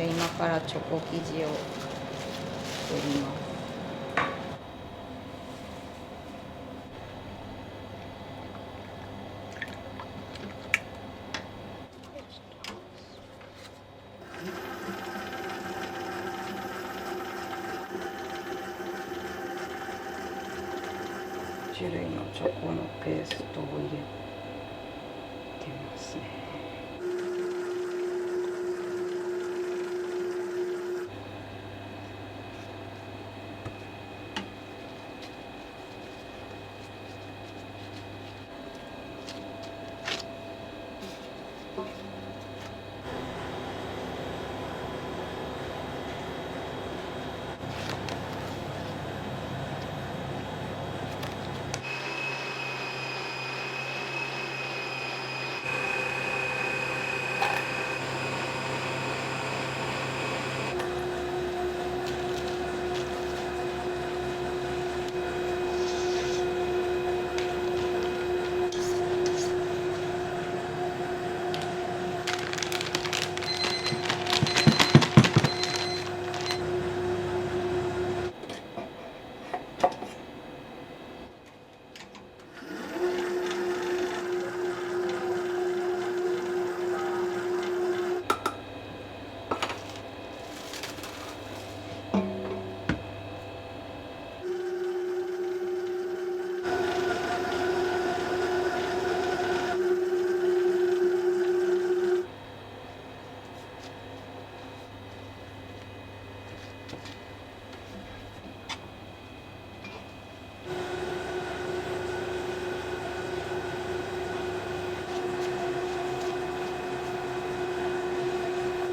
今からチョコ生地を作ります。種類のチョコのペーストを入れてますね。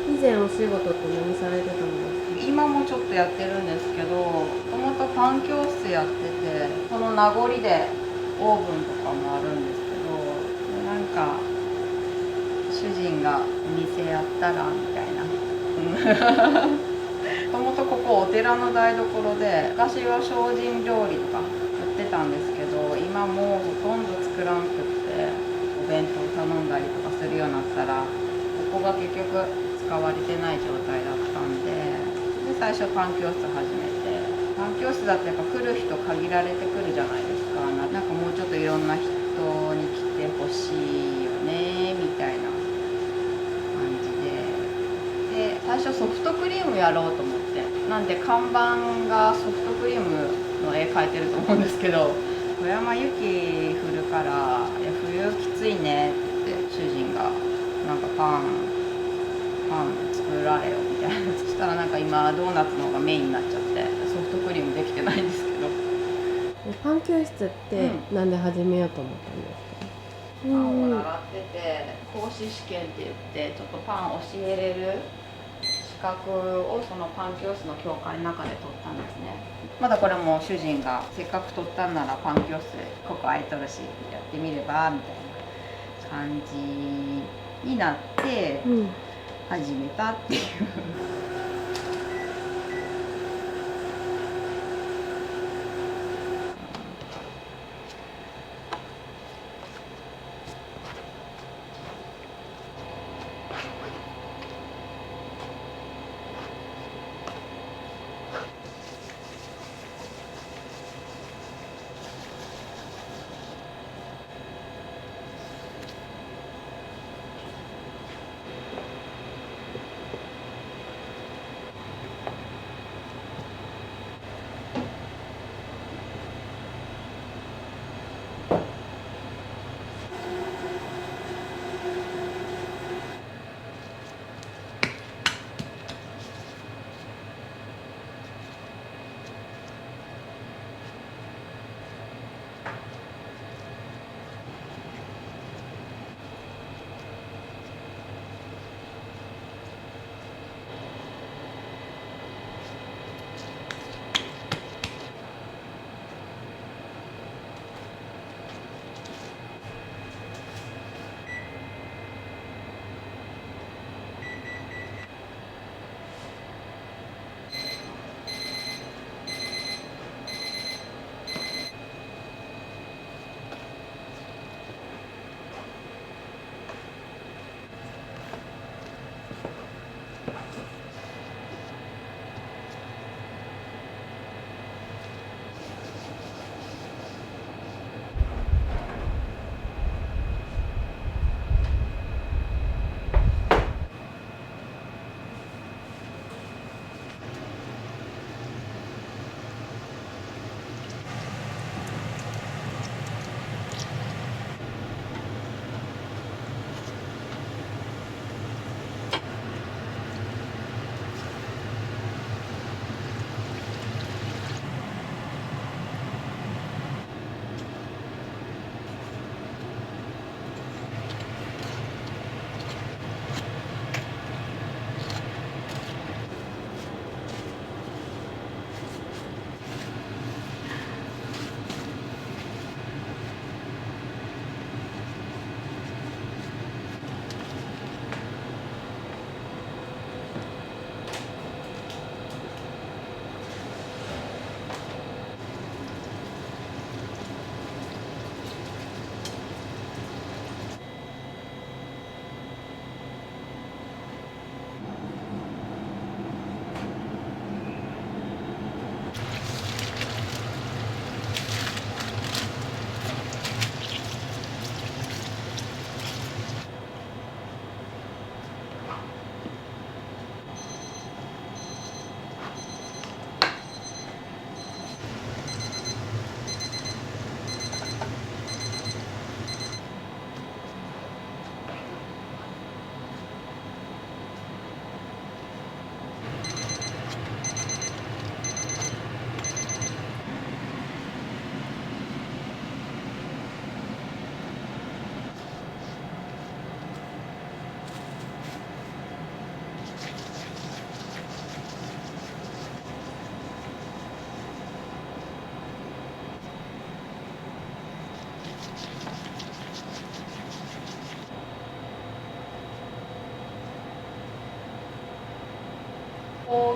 以前お仕事って何されてたんですか？今もちょっとやってるんですけど、もともとパン教室やってて、その名残でオーブンとかもあるんですけど、なんか主人がお店やったらみたいな。もともとここお寺の台所で、昔は精進料理とかやってたんですけど、今もうほとんど作らんくって、お弁当頼んだりとかするようになったら、ここが結局使われてない状態だったんで、最初パン教室始めて、パン教室だってやっぱ来る人限られてくるじゃないですか。なんかもうちょっといろんな人に来てほしいよねみたいな感じで、最初ソフトクリームやろうと思って、なんで看板がソフトクリームの絵描いてると思うんですけど、富山雪降るから「いや冬きついね」って言って主人がなんかパン作られよみたいな。そしたらなんか今ドーナツの方がメインになっちゃって、ソフトクリームできてないんですけど。パン教室ってなんで始めようと思ったんですか？パンを習ってて、講師試験って言ってちょっとパン教えれる資格をそのパン教室の協会の中で取ったんですね。まだこれも主人がせっかく取ったんならパン教室ここ空いとるしやってみればみたいな感じになって始めたっていう。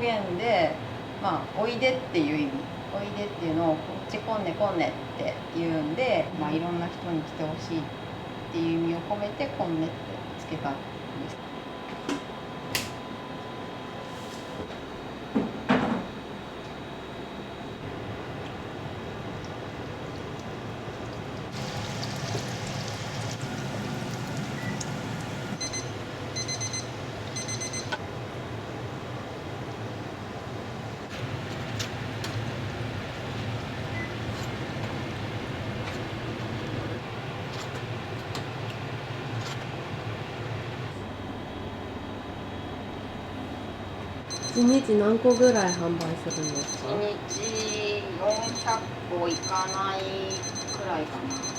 現で、まあ、おいでっていう意味、おいでっていうのをこっち来んね来んねって言うんで、まあ、いろんな人に来てほしいっていう意味を込めて来んねってつけたんです。1日何個ぐらい販売するんですか？1日400個いかないくらいかな。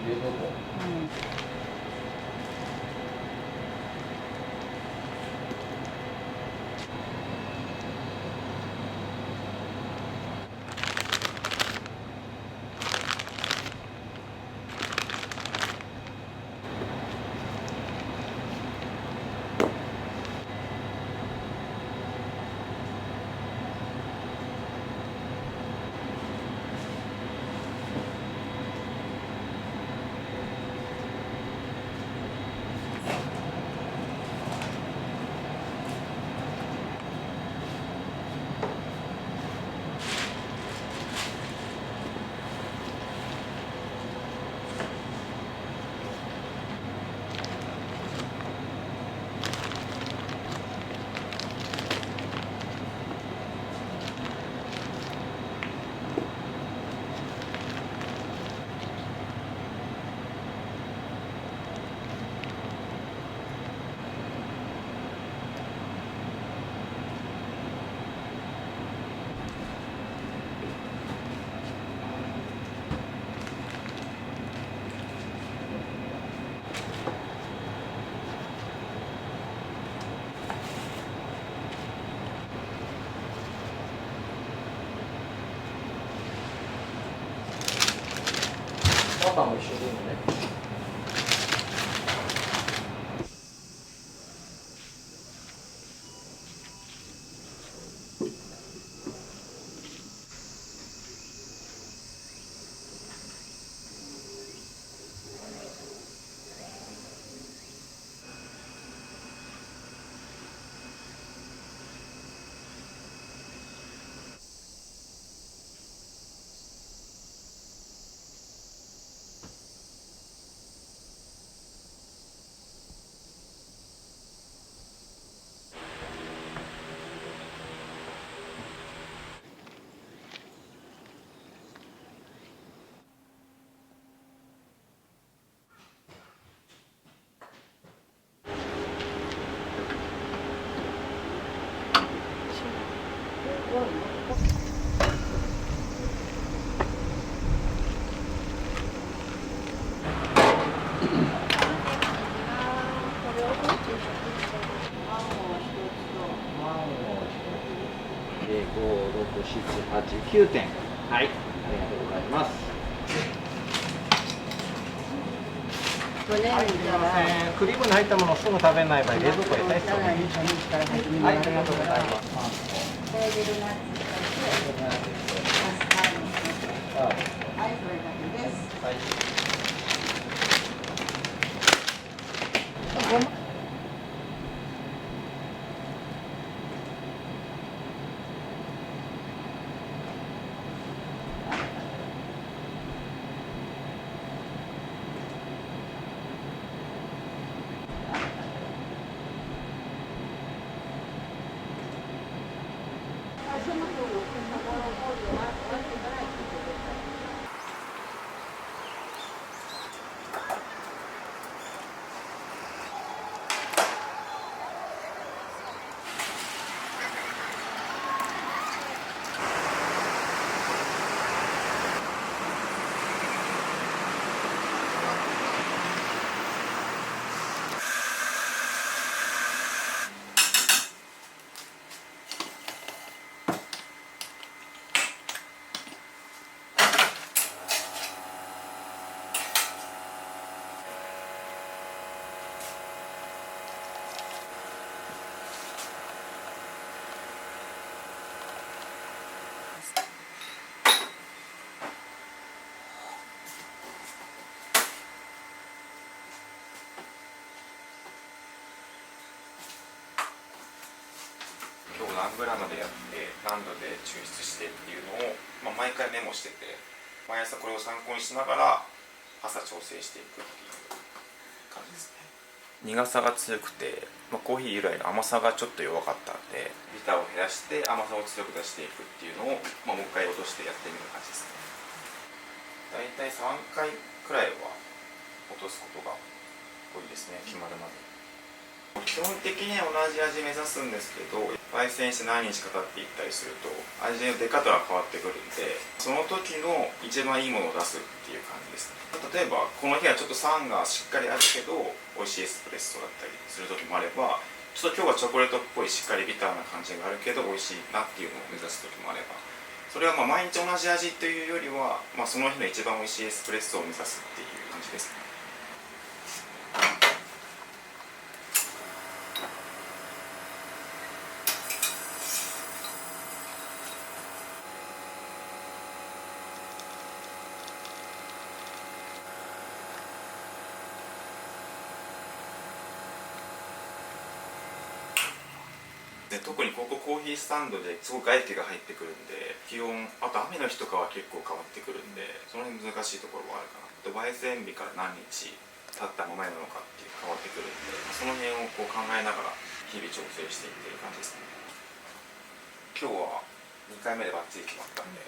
冷蔵庫。バターも一緒でいいのね。5、6、7、8、9点。はい、ありがとうございます。はい、すみません。クリームに入ったものをすぐ食べない場合、冷蔵庫へ返しておきます。はい、ありがとうございます。はい、それだけです。はい。今日何グラムでやって何度で抽出してっていうのを、毎回メモしてて、毎朝これを参考にしながら朝調整していくっていう感じですね。苦さが強くて、コーヒー由来の甘さがちょっと弱かったんで、ビターを減らして甘さを強く出していくっていうのを、もう一回落としてやってみる感じですね。だいたい3回くらいは落とすことが多いですね、決まるまで。基本的には同じ味目指すんですけど、やっ焙煎して何日か経っていったりすると味の出方が変わってくるんで、その時の一番いいものを出すっていう感じですね。例えばこの日はちょっと酸がしっかりあるけど美味しいエスプレッソだったりする時もあれば、ちょっと今日はチョコレートっぽいしっかりビターな感じがあるけど美味しいなっていうのを目指す時もあれば、それはまあ毎日同じ味というよりは、まあ、その日の一番美味しいエスプレッソを目指すっていう感じですね。で特にここコーヒースタンドですごく外気が入ってくるんで、気温、あと雨の日とかは結構変わってくるんで、その辺難しいところはあるかな。あと焙煎日から何日経ったままなのかっていう変わってくるんで、その辺をこう考えながら日々調整していってる感じですね。今日は2回目でバッチリ決まったんで、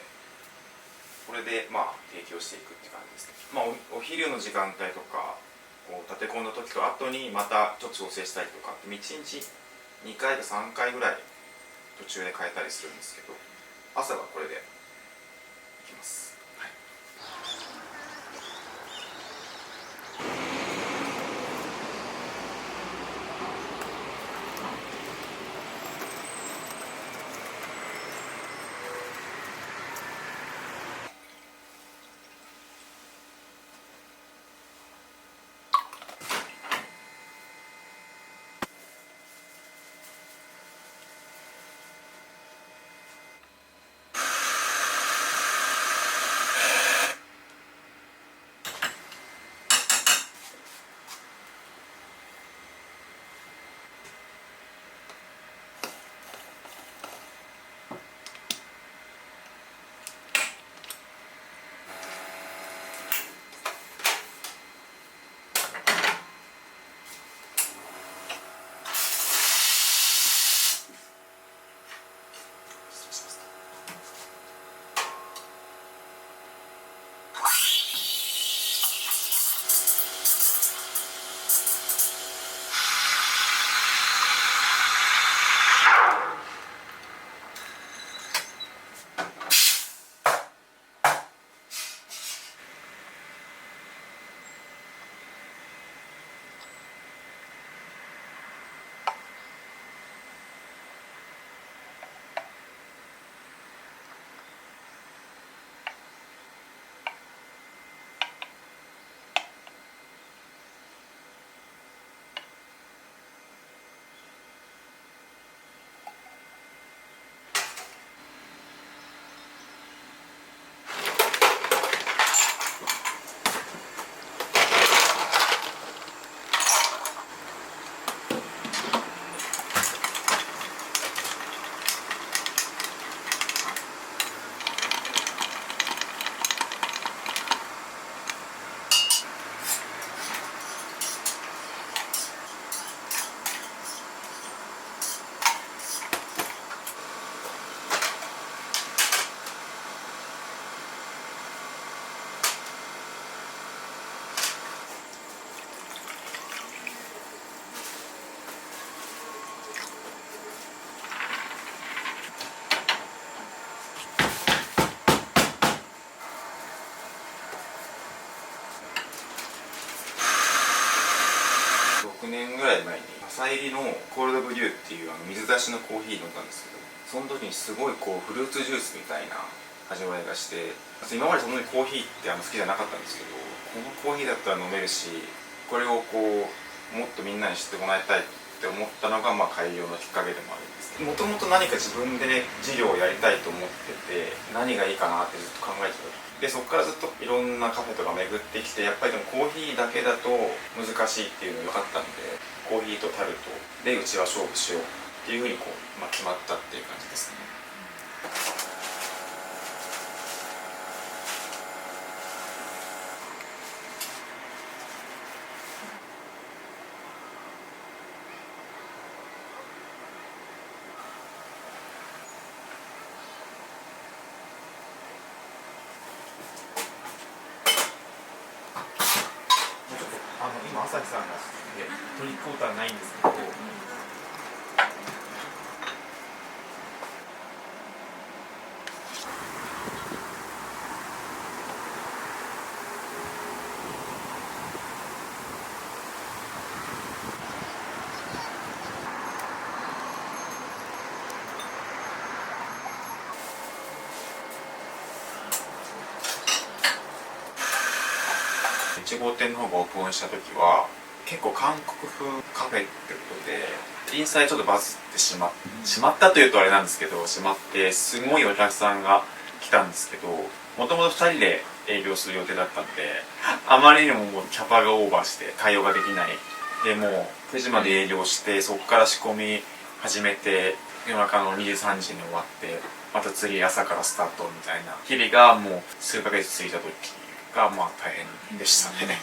これでまあ提供していくって感じですね。まあ お昼の時間帯とかこう立て込んだ時と後にまたちょっと調整したりとかって1日2回か3回ぐらい途中で変えたりするんですけど、朝はこれでいきます。はい。6年ぐらい前に朝入りのコールドブリューっていう水出しのコーヒー飲んだんですけど、その時にすごいこうフルーツジュースみたいな味わいがして、今までそんなにコーヒーって好きじゃなかったんですけど、このコーヒーだったら飲めるし、これをこうもっとみんなに知ってもらいたいって思ったのが開業のきっかけでもあるんですね。もともと何か自分で事業をやりたいと思ってて、何がいいかなってずっと考えてた。でそこからずっといろんなカフェとか巡ってきて、やっぱりでもコーヒーだけだと難しいっていうのが分かったんで、コーヒーとタルトでうちは勝負しようっていうふうに決まったっていう感じですね。今朝日さんがトリックオーターないんですけど、1号店の方がオープンした時は結構韓国風カフェってことでインスタでちょっとバズってしまったというとあれなんですけど、しまってすごいお客さんが来たんですけど、もともと2人で営業する予定だったんで、あまりにももうキャパがオーバーして対応ができない。でもう9時まで営業して、そこから仕込み始めて夜中の2時3時に終わって、また次朝からスタートみたいな日々がもう数ヶ月続いた時がまあ大変でしたね。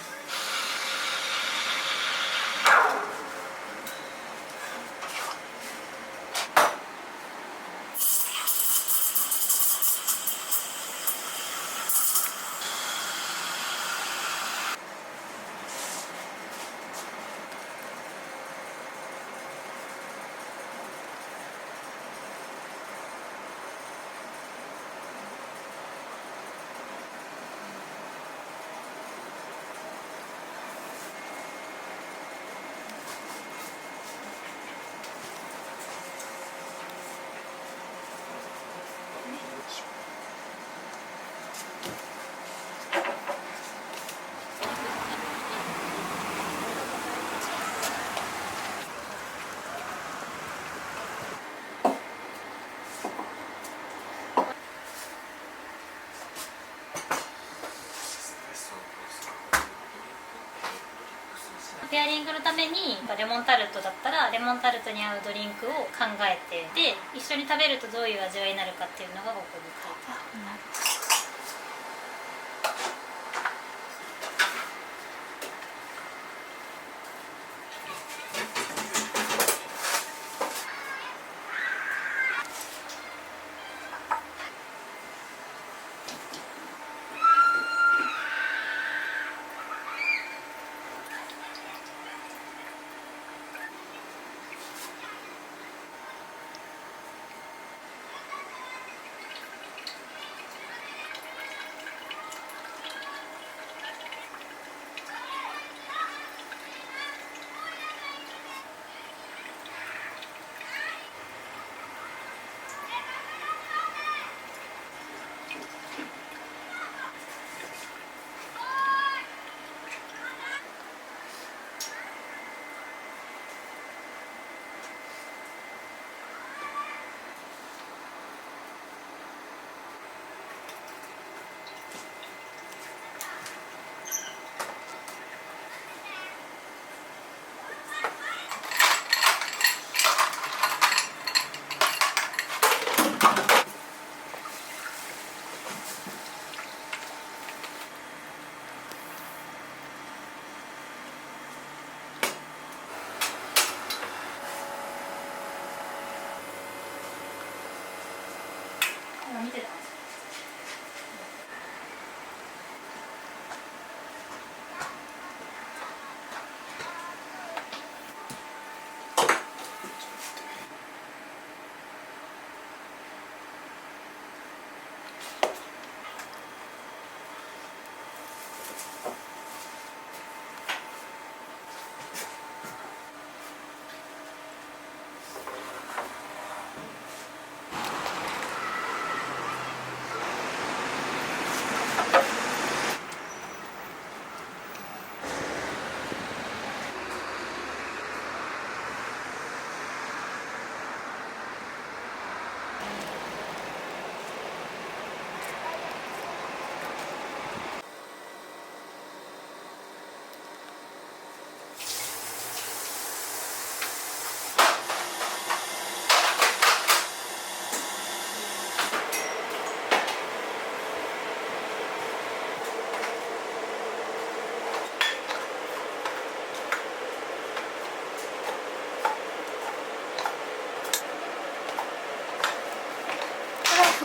ペアリングのためにレモンタルトだったらレモンタルトに合うドリンクを考えて、で一緒に食べるとどういう味わいになるかっていうのがここに書いてある。見てたんですか？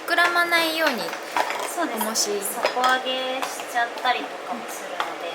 膨らまないようにそうです。もし底上げしちゃったりとかもするので。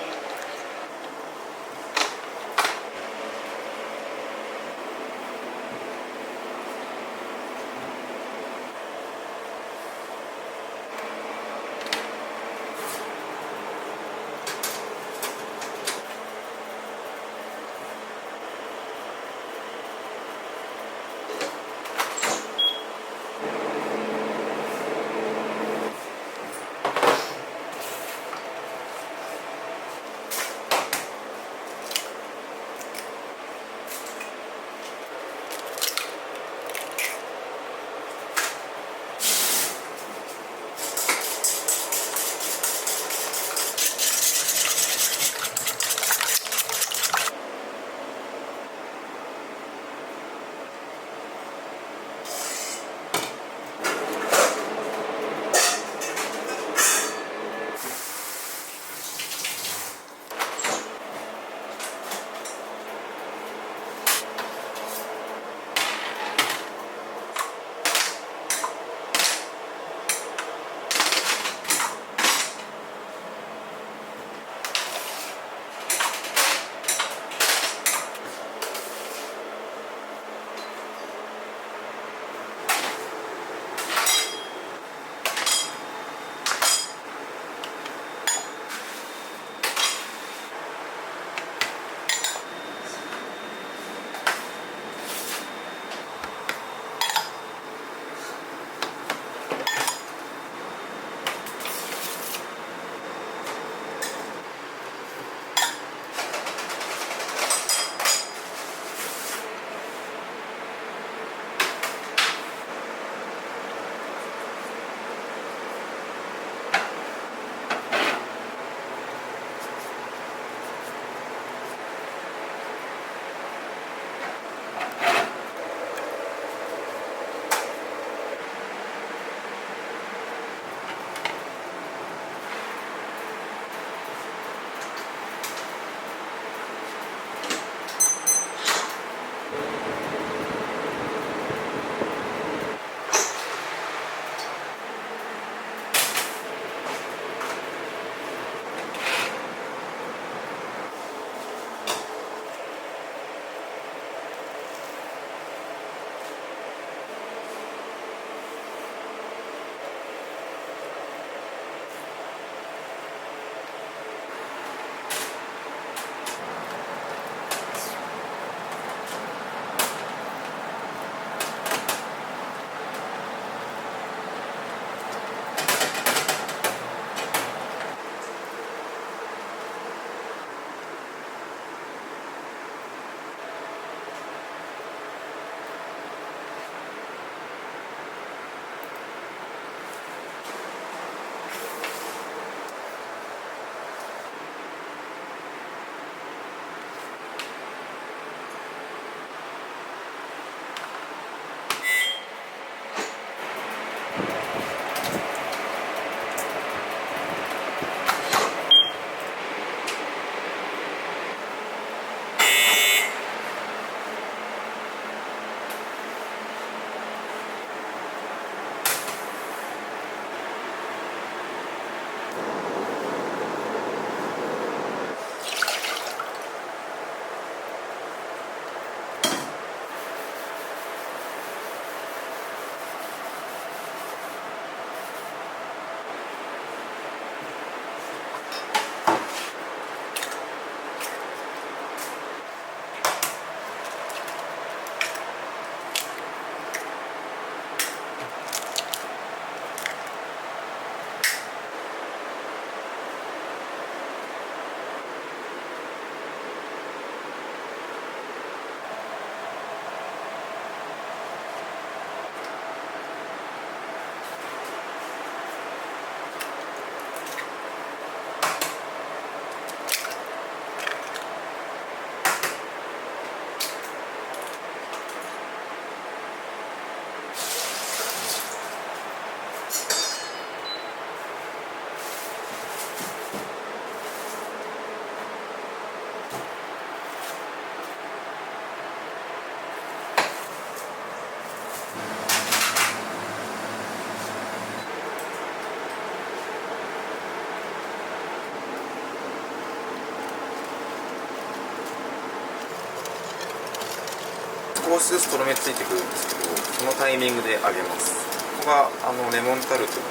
少しずつとろみついてくるんですけど、そのタイミングで揚げます。ここがレモンタルトの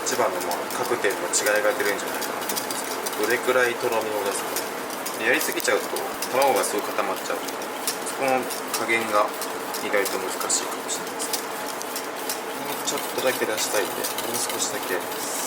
一番の各店の違いが出るんじゃないかなと思うんですけど、どれくらいとろみを出すかで、やりすぎちゃうと卵がすごい固まっちゃうので、そこの加減が意外と難しいかもしれないですね。もうちょっとだけ出したいんで、もう少しだけやります。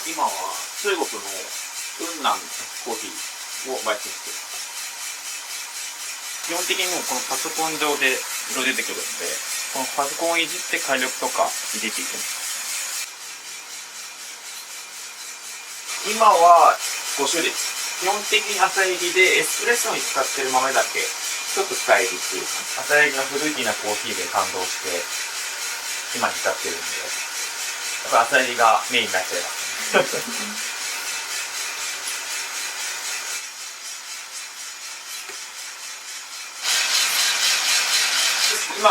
今は中国の雲南コーヒーを焙煎しています。基本的にもうこのパソコン上で色出てくるんで、このパソコンをいじって火力とか入れていきます。今は5種類。基本的に朝入りでエスプレッソに使ってる豆だけちょっと深入りっていうか、朝入りのフルーティーなコーヒーで感動して今に至ってるんで、やっぱ朝入りがメインになっちゃいます。今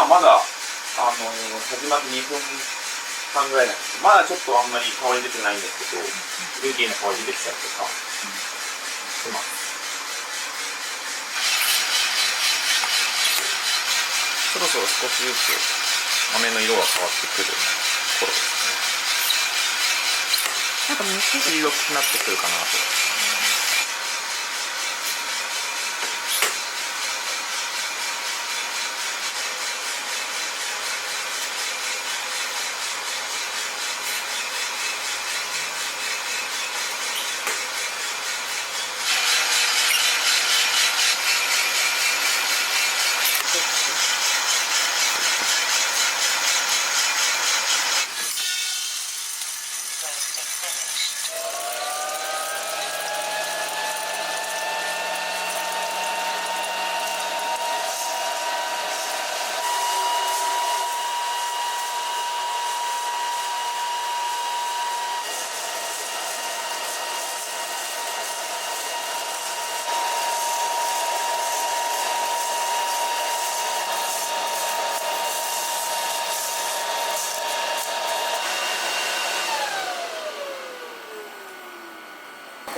まだ始まって2分間ぐらいなんですけど、まだちょっとあんまり香り出てないんですけど、フルーティーな香り出てきたりとかします。そろそろ少しずつ豆の色が変わってくる頃ですね。なんかめっちゃ黄色くなってくるかなと。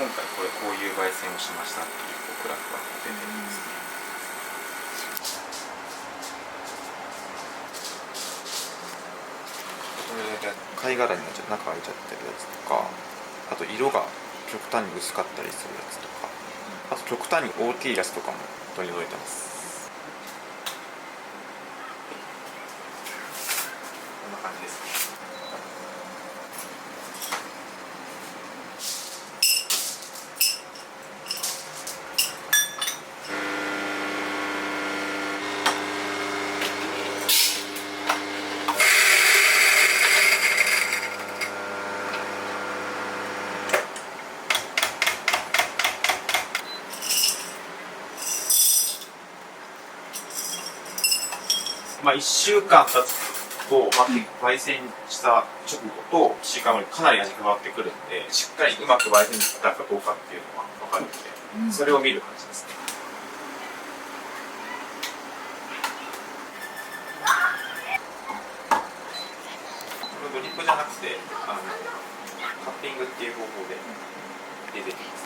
今回こういう焙煎をしましたっていうグラフが出てるんですね。これで貝殻になっちゃ中開いちゃってるやつとか、あと色が極端に薄かったりするやつとか、あと極端に大きいやつとかも取り除いてます。こんな感じですね。1週間経つと、焙煎した直後と1週間後にかなり味変わってくるんで、しっかりうまく焙煎したかどうかっていうのは分かるので、それを見る感じですね。これドリップじゃなくて、カッピングっていう方法で入れていきます。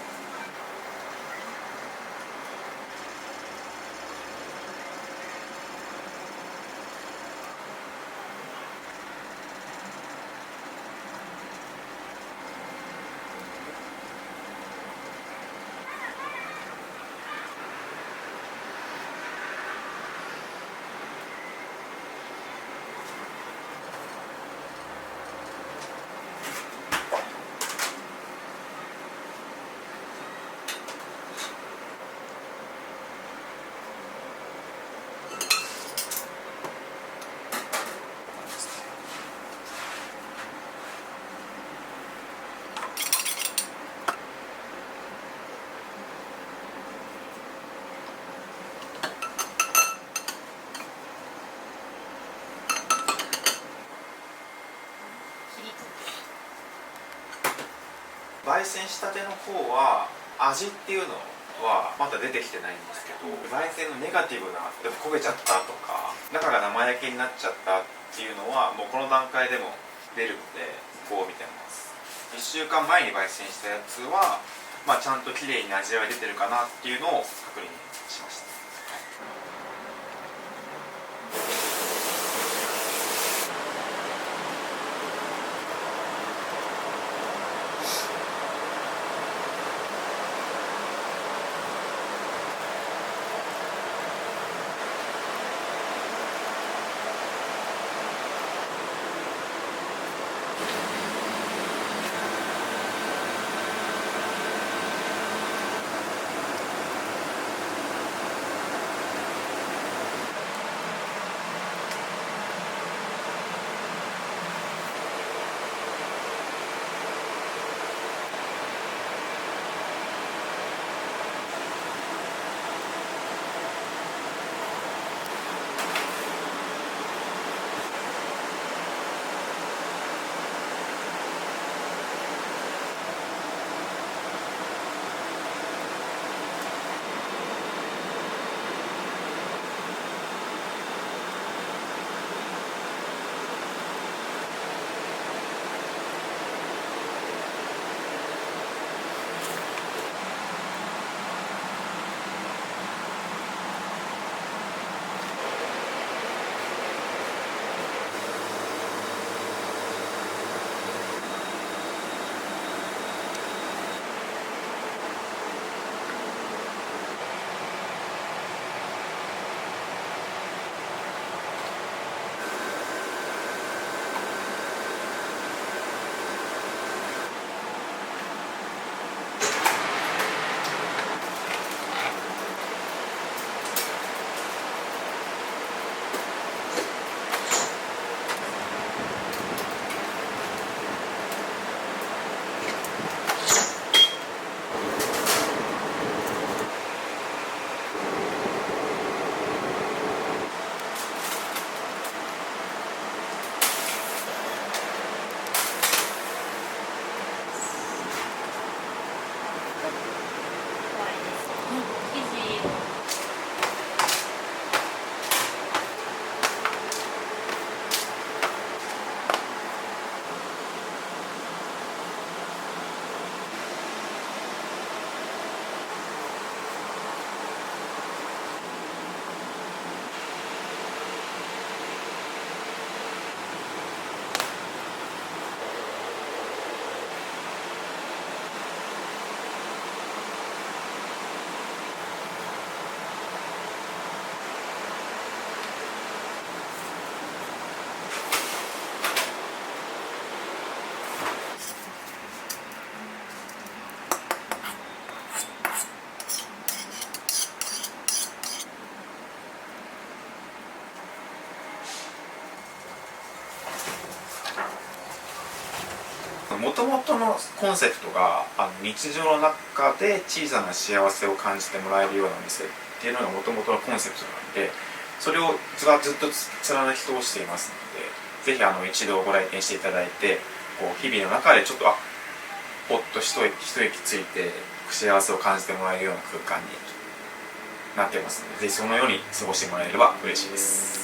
焙煎したての方は味っていうのはまだ出てきてないんですけど、焙煎のネガティブな焦げちゃったとか中が生焼けになっちゃったっていうのはもうこの段階でも出るので、こう見てます。1週間前に焙煎したやつは、ちゃんと綺麗に味わい出てるかなっていうのを確認しました。もともとのコンセプトが日常の中で小さな幸せを感じてもらえるようなお店っていうのがもともとのコンセプトなので、それをずっと貫き通していますので、ぜひ一度ご来店していただいて、こう日々の中でちょっとポッと一息ついて幸せを感じてもらえるような空間になってますので、ぜひそのように過ごしてもらえれば嬉しいです。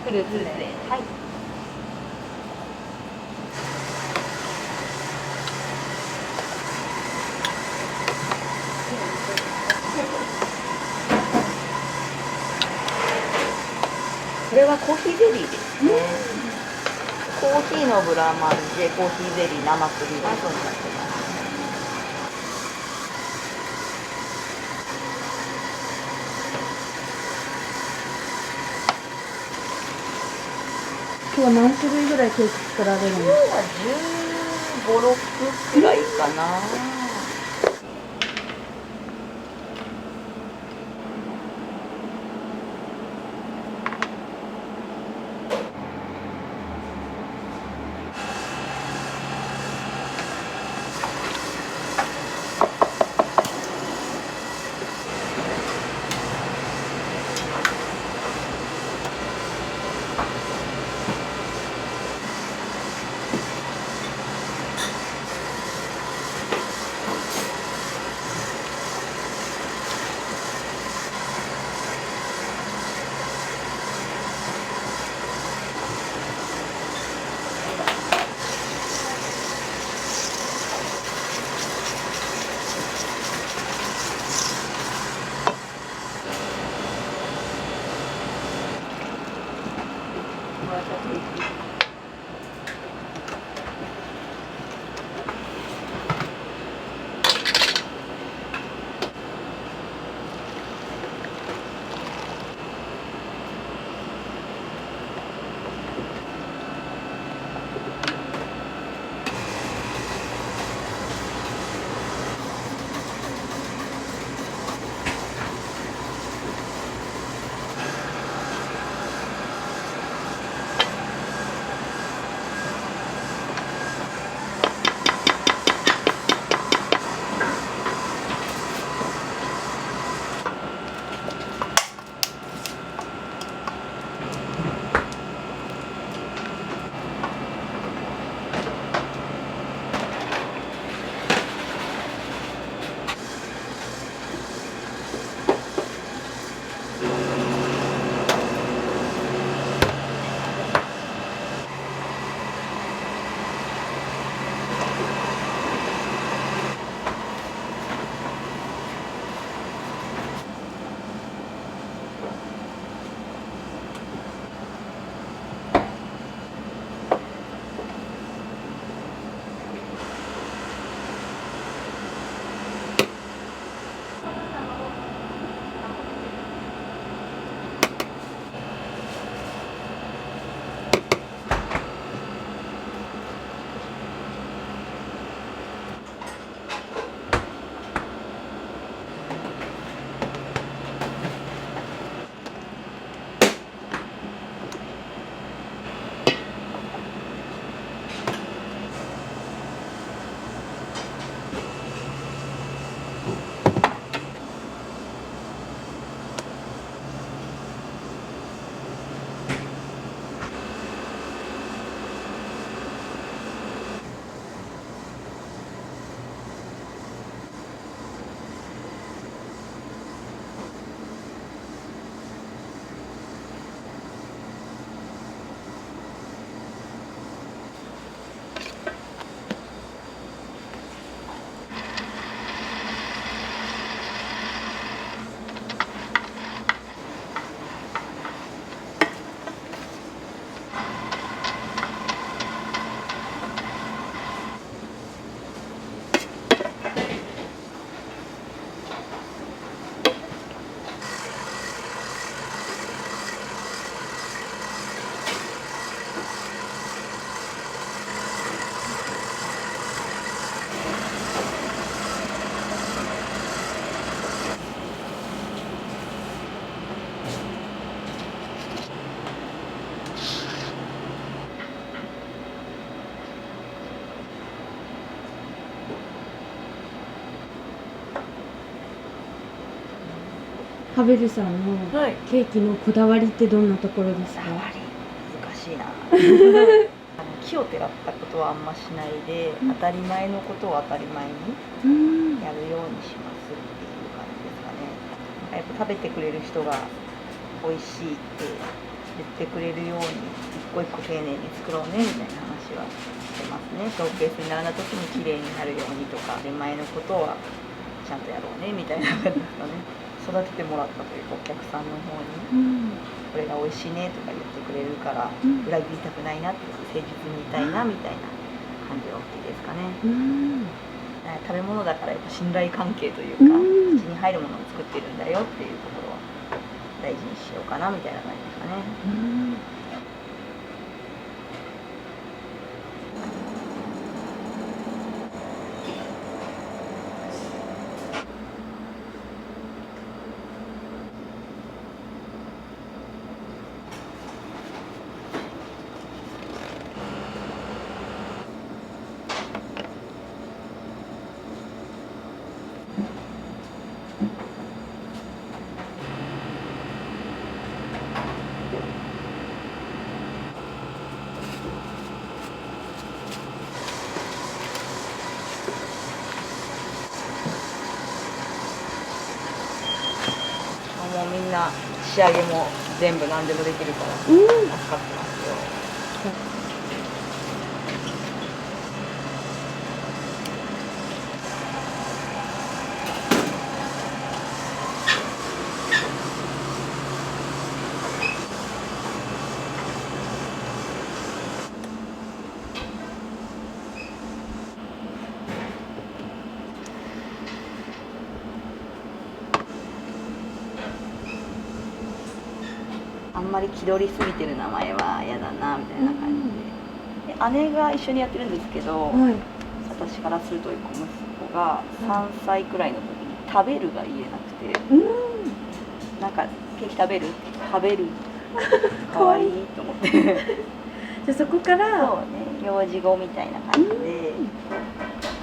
フルーツで、はい。これはコーヒーゼリーですね。コーヒーのブラマルでコーヒーゼリー生クリームとなってます。今日は何種類ぐらいケーキ作られるんですか？今日は15、6くらいかな。ハベルさんのはいケーキのこだわりってどんなところですか？難しいな木をてらったことはあんましないで、当たり前のことを当たり前にやるようにしますっていう感じですかね。やっぱ食べてくれる人が美味しいって言ってくれるように一個一個丁寧に作ろうねみたいな話はしてますね。ショーケースに並んだ時に綺麗になるようにとか、当たり前のことはちゃんとやろうねみたいな感じですかね。育ててもらったというか、お客さんの方にこれが美味しいねとか言ってくれるから、裏切りたくないなって誠実にいたいなみたいな感じが大きいですかね。食べ物だからやっぱ信頼関係というか、口に入るものを作ってるんだよっていうところは大事にしようかなみたいな感じですかね。もうみんな仕上げも全部何でもできるから助かってますよ。あんまり気取りすぎてる名前は嫌だなみたいな感じで、姉が一緒にやってるんですけど、私からすると1個息子が3歳くらいの時に「食べる」が言えなくて、なんか「ケーキ食べる?」食べるかわいいと思ってじゃあそこからそうね、幼児語みたいな感じで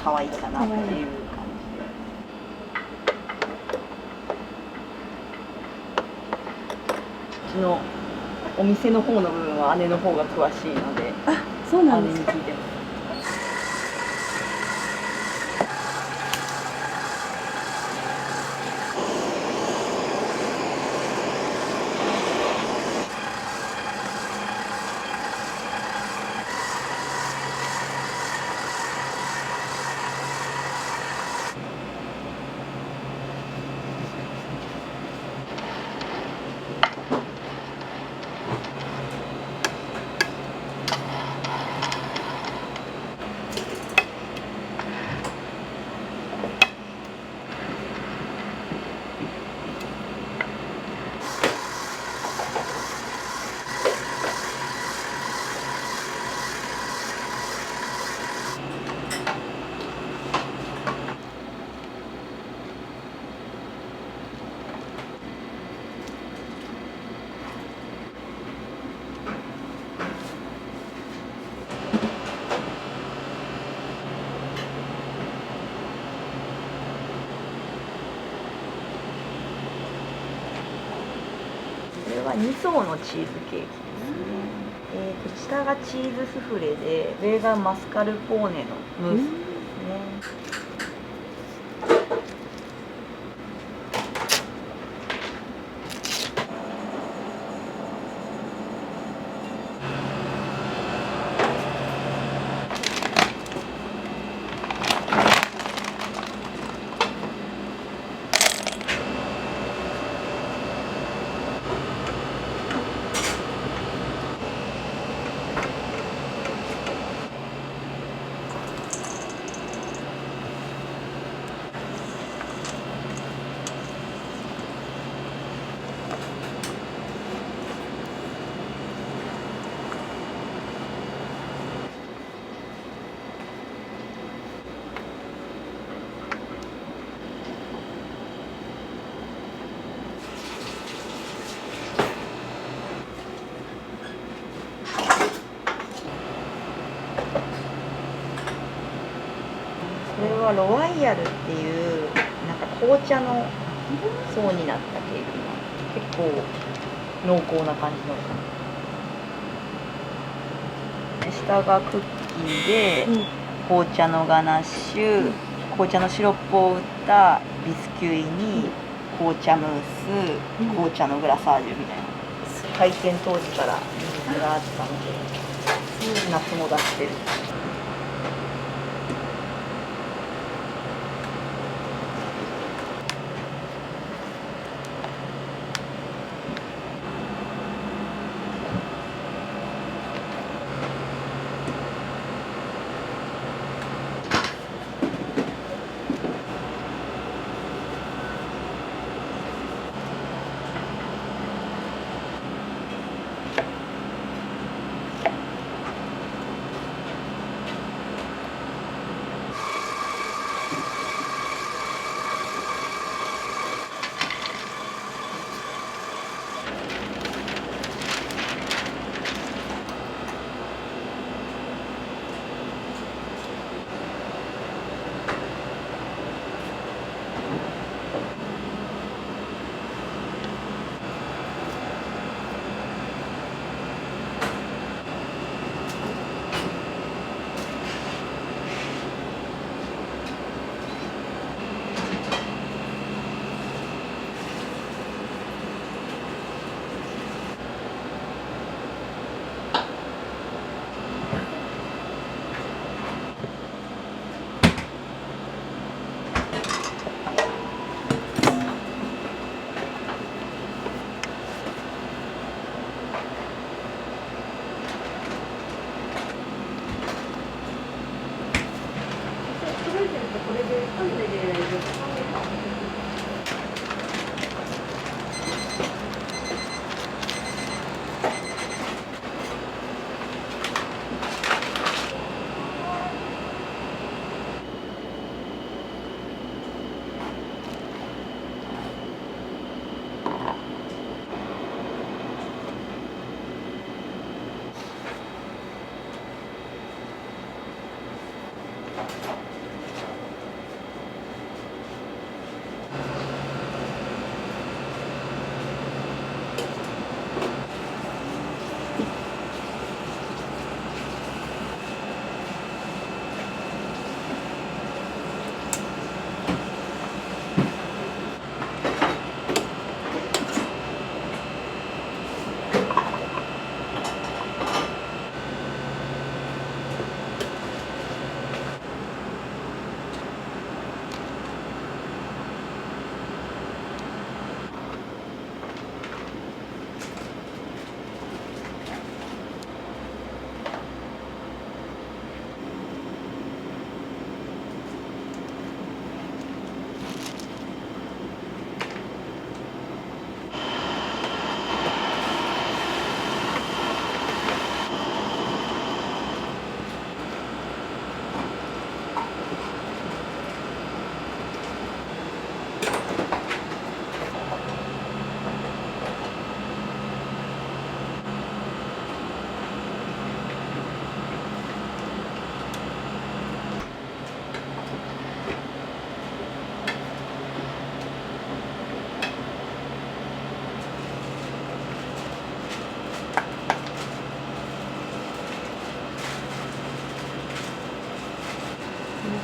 可愛いかなっていう感じで。うちのお店の方の部分は姉の方が詳しいので、そうなん姉ですか。に聞いてます。これは2層のチーズケーキですね。下がチーズスフレで、上がマスカルポーネのムースですね。これはロワイヤルっていうなんか紅茶の層になったケーキが結構濃厚な感じの下がクッキーで、紅茶のガナッシュ、紅茶のシロップを打ったビスキュイに紅茶ムース、紅茶のグラサージュみたいな。開店当時から人気があったので、夏も出してる。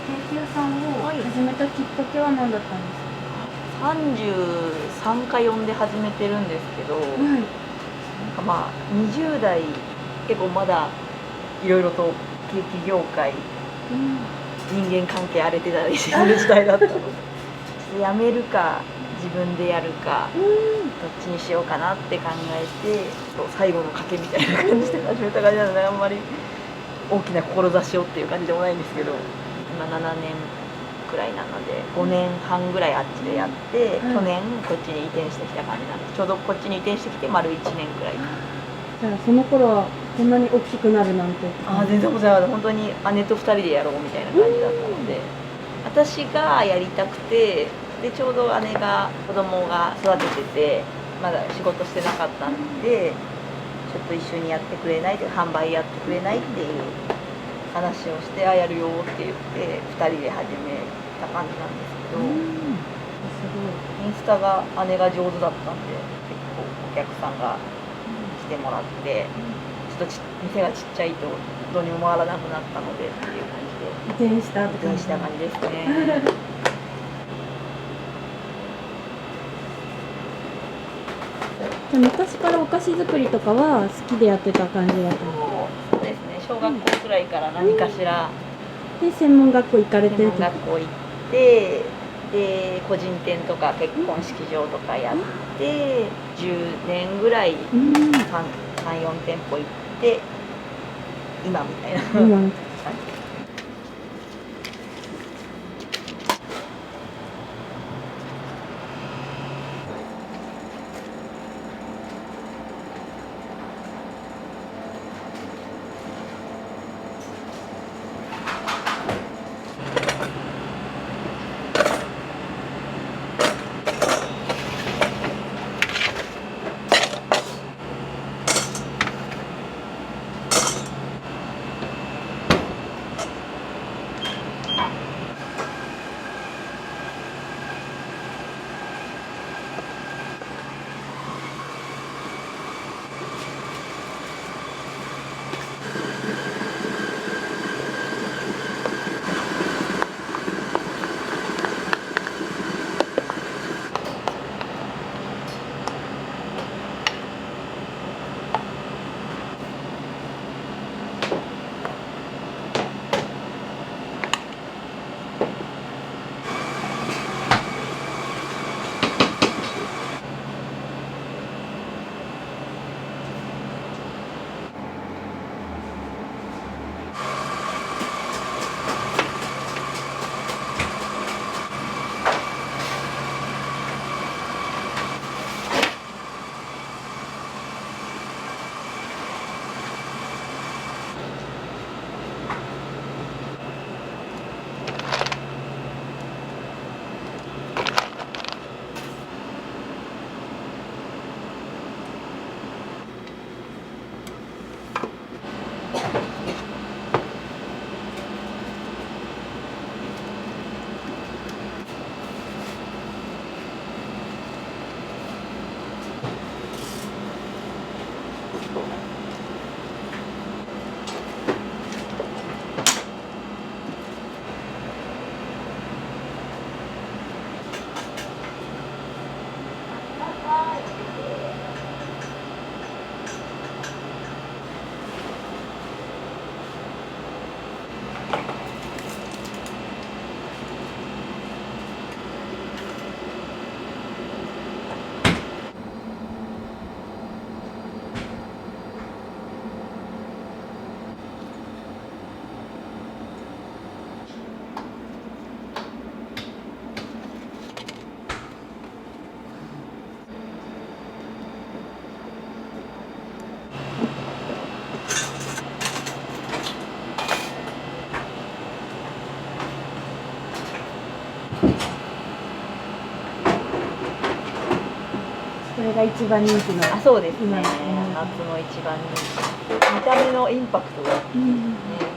ケーキ屋さんを始めたきっかけは何だったんですか？ 33か4で始めてるんですけど、なんかまあ20代結構まだいろいろとケーキ業界、人間関係荒れてたりする時代だったのでやめるか自分でやるか、どっちにしようかなって考えて最後の賭けみたいな感じで始めた感じなので、あんまり大きな志をっていう感じでもないんですけど、今7年くらいなので5年半ぐらいあっちでやって、去年こっちに移転してきた感じなんです。ちょうどこっちに移転してきて丸1年くらい。じゃあその頃はこんなに大きくなるなんて。全然ございません。本当に姉と2人でやろうみたいな感じだったので、私がやりたくて、でちょうど姉が子供が育てててまだ仕事してなかったんで、ちょっと一緒にやってくれないって販売やってくれないっていう話をして、やるよって言って2人で始めた感じなんですけど、すごい。インスタが姉が上手だったんで、結構お客さんが来てもらって、ちょっと店がちっちゃいとどうにも回らなくなったのでっていう感じで移転したって移転した感じですね。じゃあ昔からお菓子作りとかは好きでやってた感じだったの？そうですね、小学校くらいから何かしらで専門学校行かれて専ると門学校行って、で個人店とか結婚式場とかやって10年ぐらいうん34店舗行って今みたいな今感じ。これが一番人気の。あ、そうですね。今夏の一番人気。見た目のインパクトがいいですね。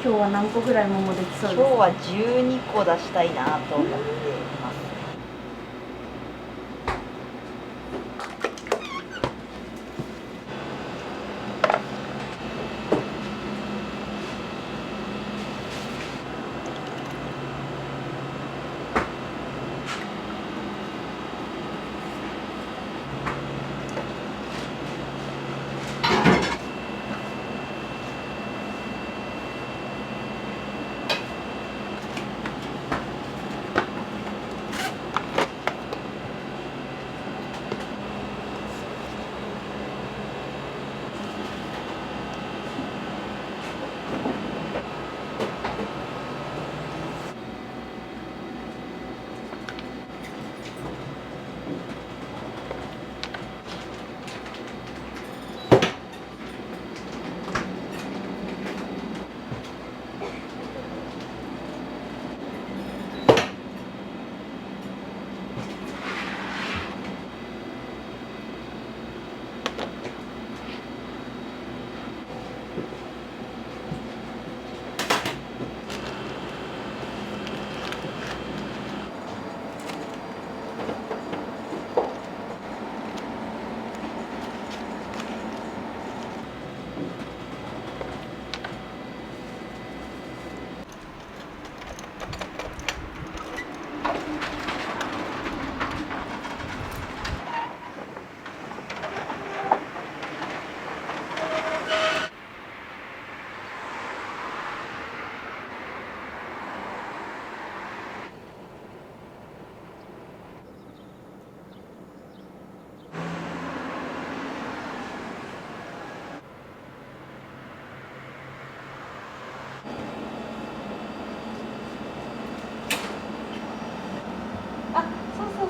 今日は何個ぐらい桃できそうですか？今日は12個出したいなと思っています。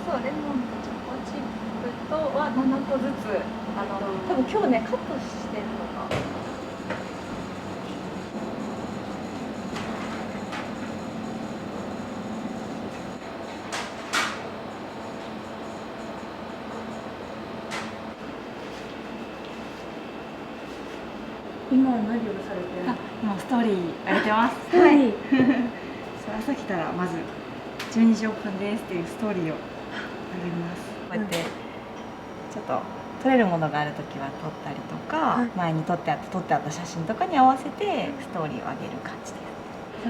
そうレモンとチョコチップとは7個ずつ多分今日ねカットしてるのか。今は何をされてるの？今ストーリー上げてます。はい。朝来たらまず12時オープンですっていうストーリーをあげます。こうやってちょっと撮れるものがあるときは撮ったりとか、前に撮ってあった写真とかに合わせてストーリーを上げる感じで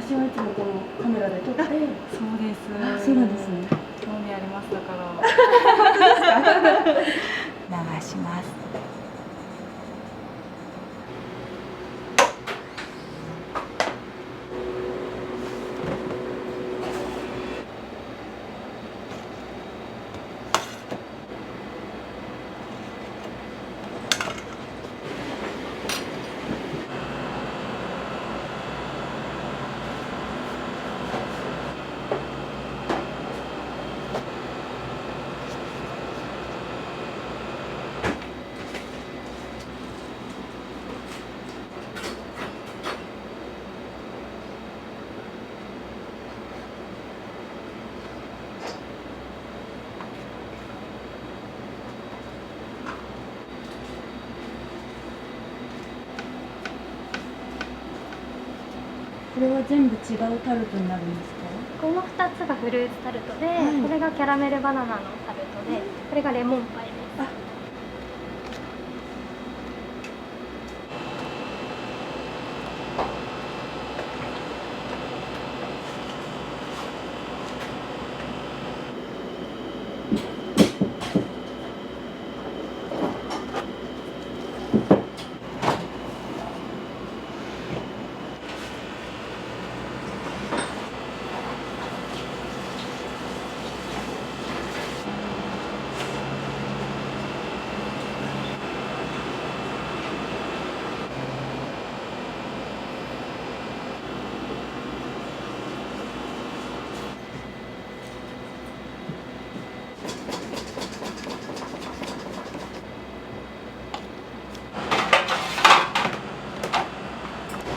す。写真はいつもこのカメラで撮って。そうです。そうなんですね。興味ありますだから流します。これは全部違うタルトになるんですか？この2つがフルーツタルトで、これがキャラメルバナナのタルトで、これがレモンパイです。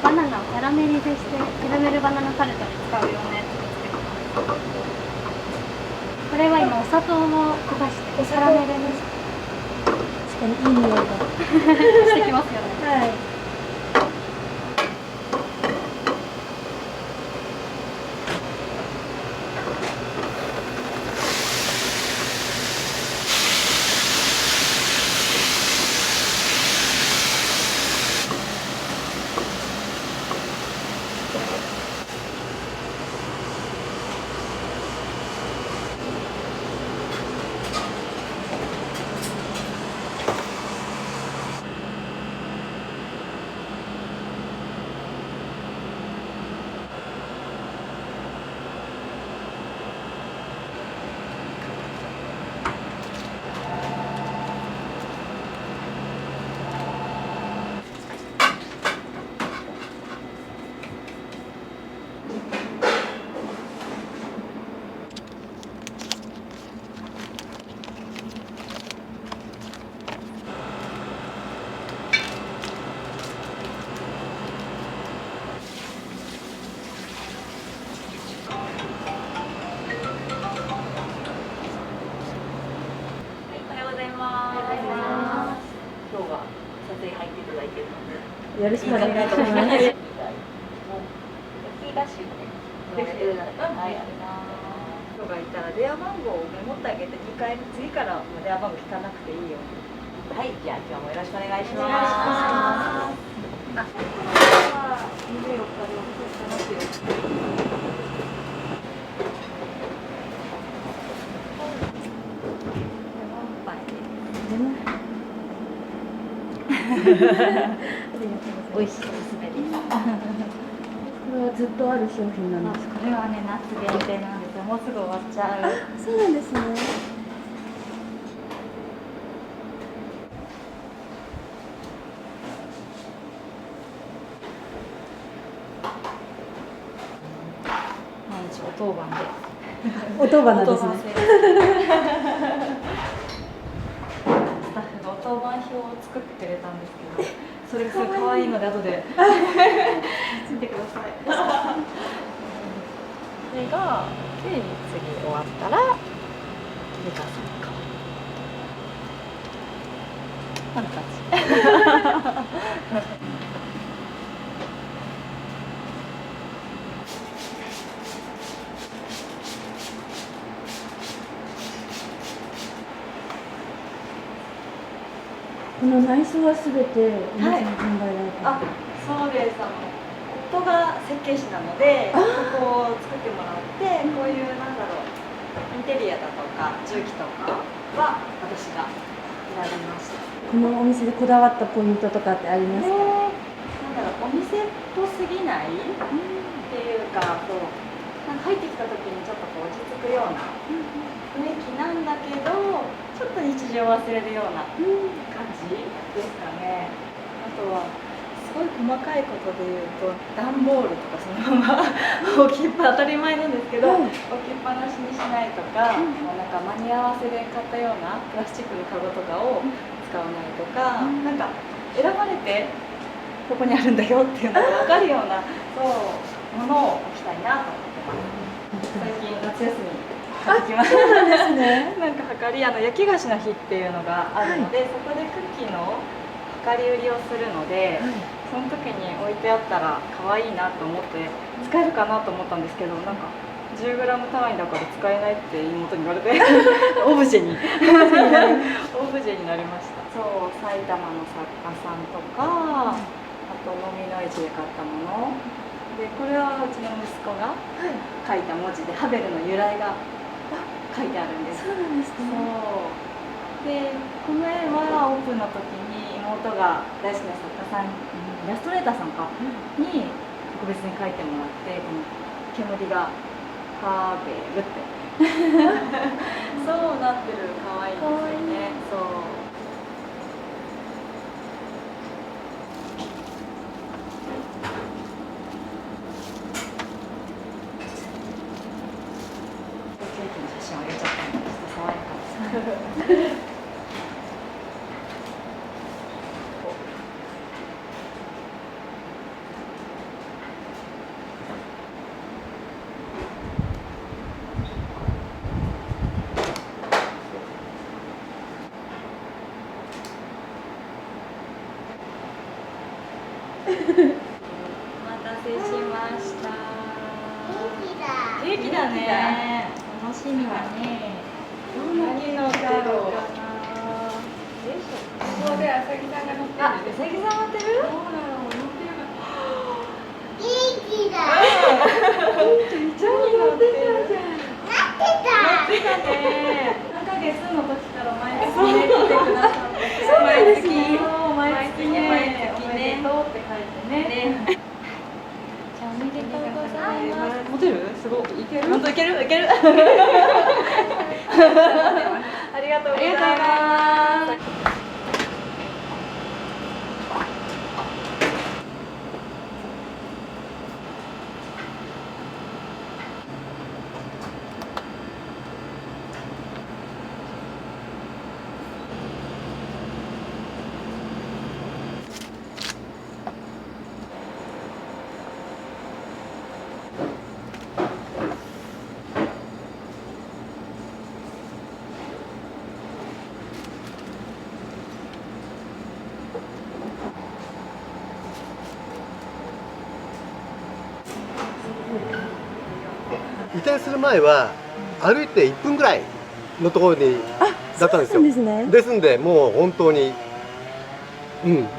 バナナをキャラメリゼしてキャラメルバナナタルトに使うようなやつですけど、これは今お砂糖を溶かしてキャラメルに確かにいい匂いがしてきますよね。はい。今日は撮影入っていただいてるのでよろしくお願いします。焼き菓子もね、できてるので、はい、あります。人がいたら電話番号をメモってあげて、2回次から電話番号聞かなくていいように。はい、じゃあ今日もよろしくお願いします。美味しいおすすめです。これはずっとある商品なんですか？これはね、夏限定なんですよ。もうすぐ終わっちゃう。そうなんですね。毎日お当番で。お当番なんですね。スタッフがお当番表を作ってくれたんですけど、それがすごい可愛いので後で見てください。これがで次終わったらミカさんか。こんな感じ。この内装はすべて皆さん考えられた。あ、そうです。夫が設計士なので、ここを作ってもらって、こういうなんだろう、インテリアだとか重機とかは私が選びました。このお店でこだわったポイントとかってありますか？なんだろう、お店っぽすぎない、っていうか、こうなんか入ってきた時にちょっとこう落ち着くような雰囲気なんだけど、ちょっと日常を忘れるような感じですかね。あとはすごい細かいことで言うと、段ボールとかそのまま置きっぱ当たり前なんですけど、置きっぱなしにしないとか、なんか間に合わせで買ったようなプラスチックのカゴとかを使わないとか、なんか選ばれてここにあるんだよっていうのが分かるようなものを置きたいなと思ってます。最近夏休み買ってきました。そうなんですね。なんか量り焼き菓子の日っていうのがあるので、そこでクッキーの量り売りをするので、その時に置いてあったら可愛いなと思って使えるかなと思ったんですけど、なんか10g 単位だから使えないって妹に言われてオブジェにオブジェになりました。そう、埼玉の作家さんとか、あと飲みの市で買ったもので、これはうちの息子が書いた文字でハベルの由来が書いてあるんです。そうなんですね。そうで、この絵はオープンの時に妹が大好きな作家さん、イラストレーターさんかに特別に書いてもらって、この煙がハーベルってそうなってる、可愛いですよね。そう。ケーキの写真をあげちゃったので、ちょっと爽やかです。お待たせしました。ケーキだね。楽しみだね。どんなケーキだろうかな。ここであさぎさんが乗ってる。あ、うさぎさん乗ってる？そうなの、乗ってる。めっちゃ乗ってるじゃん。乗ってたね。何ヶ月の時から毎月ね来てくださって。そうなんですね。毎月ね、おめでとうって書いてね。じゃあおめでとうございます。持てる？すごい。いける？本当いける？いける？ありがとうございます。移転する前は歩いて1分ぐらいのところにだったんですよ。ですんでもう本当に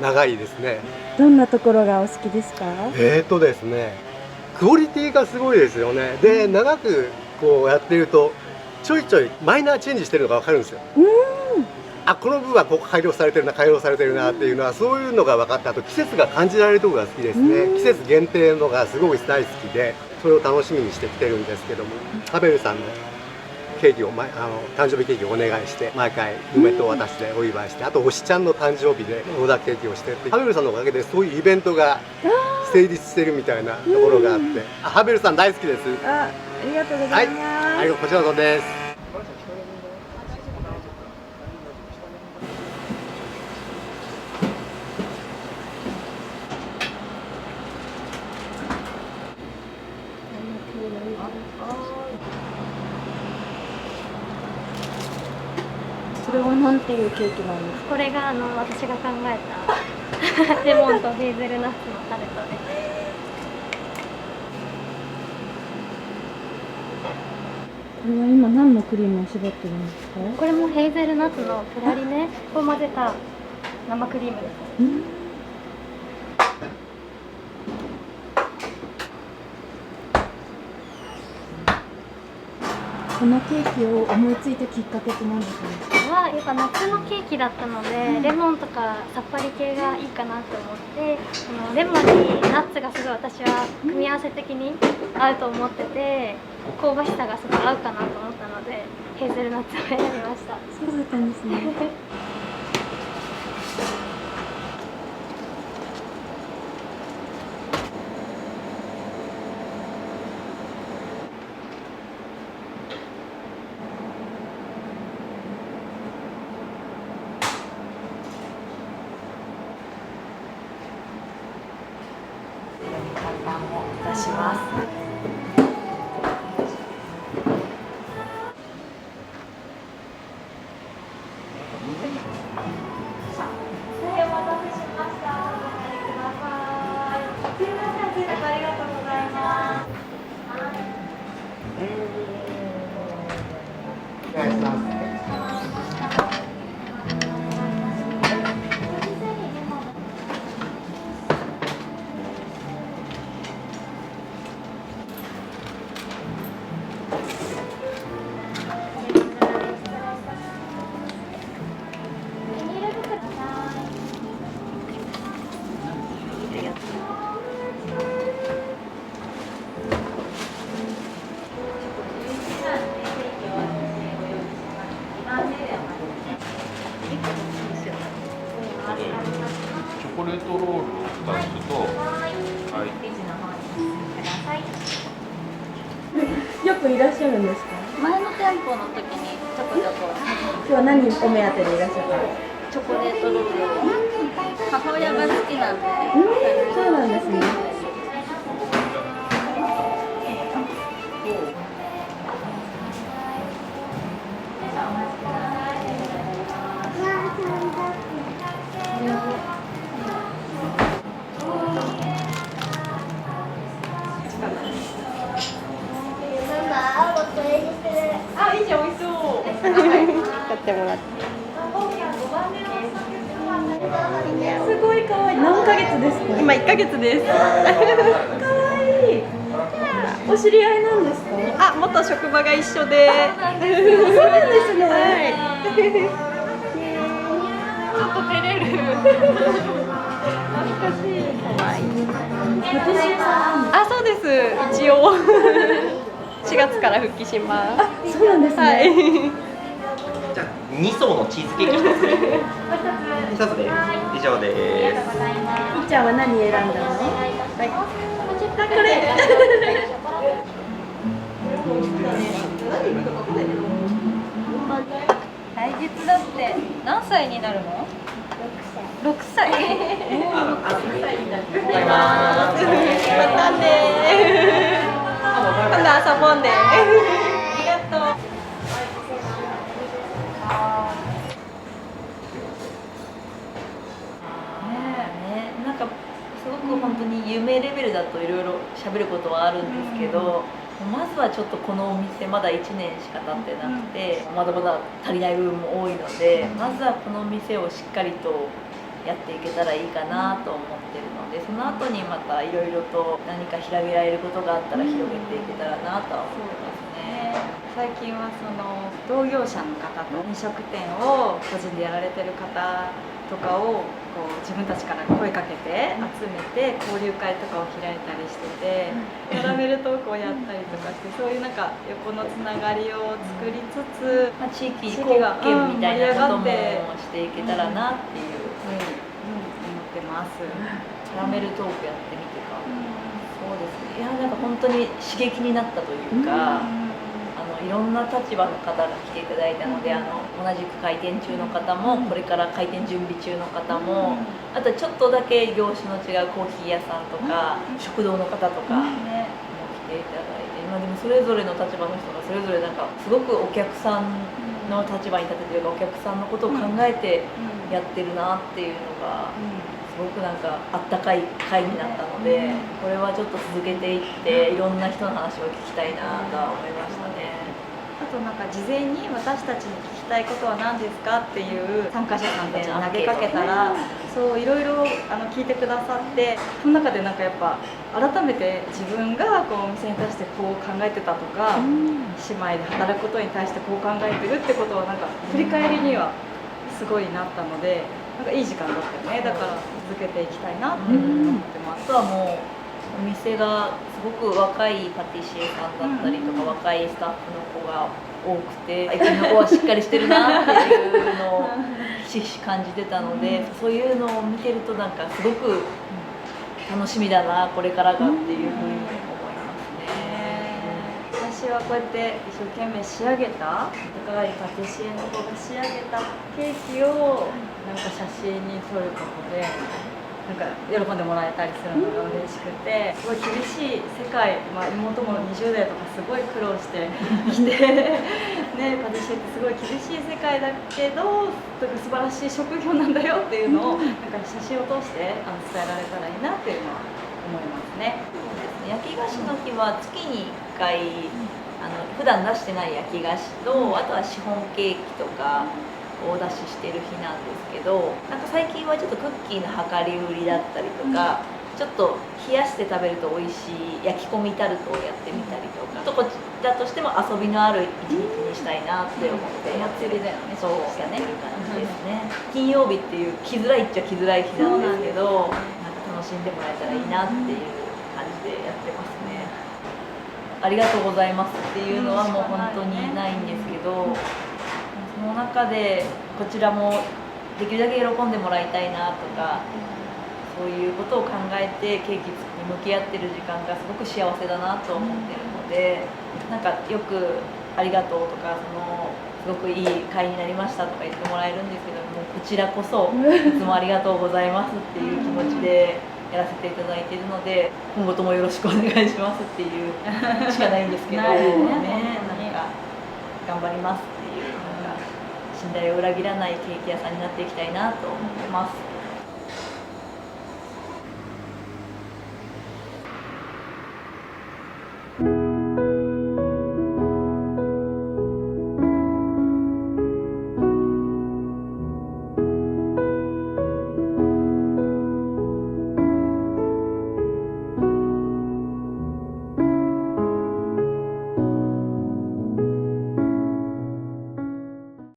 長いですね。どんなところがお好きですか？ですね、クオリティがすごいですよね。で、長くこうやってるとちょいちょいマイナーチェンジしてるのが分かるんですよ。あ、この部分はここ改良されてるな改良されてるなっていうのはそういうのが分かって、あと季節が感じられるところが好きですね。季節限定のがすごい大好きで、それを楽しみにしてきてるんですけども、ハベルさんのケーキを誕生日ケーキをお願いして、毎回梅と私でお祝いして、あとおしちゃんの誕生日でオーダーケーキをしてって、ハベルさんのおかげでそういうイベントが成立してるみたいなところがあって、ハベルさん大好きです。ありがとうございます。はい、こちらこそです。これはなんていうケーキなんですか？これが私が考えたレモンとヘーゼルナッツのタルトです。これは今何のクリームを絞ってるんですか？これもヘーゼルナッツのプラリネを混ぜた生クリームです。このケーキを思いついたきっかけって何だったんですか？はやっぱ夏のケーキだったので、レモンとかさっぱり系がいいかなと思って、レモンにナッツがすごい私は組み合わせ的に合うと思ってて、香ばしさがすごい合うかなと思ったのでヘーゼルナッツを選びました。そうだったんですね。出します。お願いします。チョコレートロールを2つと、はい。よくいらっしゃるんですか？前の店舗の時にちょこちょこ今日は何お目当てでいらっしゃったんですか？チョコレートロールを母親が好きなんで、そうなんですね。あ、いいじゃん、美味しそう。買ってもらって。すごい可愛い。何ヶ月ですか？今1ヶ月です。可愛い。お知り合いなんですか？あ、元職場が一緒で。そうなんですね。はい。ちょっと照れる。懐かしい。可愛い。あ、そうです。一応4月から復帰します。あ、そうなんですね。はい。じゃあ2層のチーズケーキ1つで。1つで以上です。いっちゃんは何選んだの？はい。これ。来月だって何歳になるの？6歳。またね。今度遊ぼうね。ありがとう。なんかすごく本当に夢レベルだといろいろ喋ることはあるんですけど、まずはちょっとこのお店まだ1年しか経ってなくて、まだまだ足りない部分も多いので、まずはこの店をしっかりとやっていけたらいいかなと思ってるので、その後にまたいろいろと何か広げられることがあったら広げていけたらなとは思ってますね。最近はその同業者の方と飲食店を個人でやられてる方とかをこう自分たちから声かけて集めて交流会とかを開いたりしてて、キャラメルトークをやったりとかして、そういうなんか横のつながりを作りつつ、地域貢献みたいなこともしていけたらなっていうふうに思ってます。キャラメルトークやってみてか、そうですね。いやなんか本当に刺激になったというか。いろんな立場の方が来ていただいたので、同じく開店中の方も、これから開店準備中の方も、あとちょっとだけ業種の違うコーヒー屋さんとか、食堂の方とかも来ていただいて、でもそれぞれの立場の人がそれぞれなんかすごくお客さんの立場に立ててるか、お客さんのことを考えてやってるなっていうのが。すごくなんかあったかい会になったので、これはちょっと続けていっていろんな人の話を聞きたいなとは思いましたね。あとなんか事前に私たちに聞きたいことは何ですかっていう参加者さんたちに投げかけたら、そういろいろ聞いてくださって、その中でなんかやっぱ改めて自分がこうお店に対してこう考えてたとか、姉妹で働くことに対してこう考えてるってことはなんか振り返りにはすごいなったので、なんかいい時間だったよね。だから続けていきたいなって思ってます。あとはもうお店がすごく若いパティシエさんだったりとか、若いスタッフの子が多くて、うちの子はしっかりしてるなっていうのをひしひし感じてたので、そういうのを見てるとなんかすごく楽しみだなこれからがっていうふうに思いますね。私はこうやって一生懸命仕上げた、高いパティシエの子が仕上げたケーキをなんか写真に撮ることでなんか喜んでもらえたりするのが嬉しくて、すごい厳しい世界、妹も20代とかすごい苦労してきてね、パティシエってすごい厳しい世界だけど素晴らしい職業なんだよっていうのをなんか写真を通して伝えられたらいいなっていうのは思いますね。焼き菓子の日は月に1回普段出してない焼き菓子と、あとはシフォンケーキとかをお出ししてる日なんですけど、なんか最近はちょっとクッキーの量り売りだったりとか、ちょっと冷やして食べると美味しい焼き込みタルトをやってみたりとか、あとこちらとしても遊びのある一日にしたいなって思ってやってるだよね。そうやねっていう感じですね。金曜日っていう来づらいっちゃ来づらい日なんですけど、なんか楽しんでもらえたらいいなっていう感じでやってますね。ありがとうございますっていうのはもう本当にないんですけど、その中でこちらもできるだけ喜んでもらいたいなとか、そういうことを考えてケーキ作りに向き合ってる時間がすごく幸せだなと思ってるので、なんかよく「ありがとう」とかすごくいい会になりましたとか言ってもらえるんですけども、こちらこそいつもありがとうございますっていう気持ちでやらせていただいているので、今後ともよろしくお願いしますっていうしかないんですけどね、なんか頑張りますっていう、なんか信頼を裏切らないケーキ屋さんになっていきたいなと思ってます。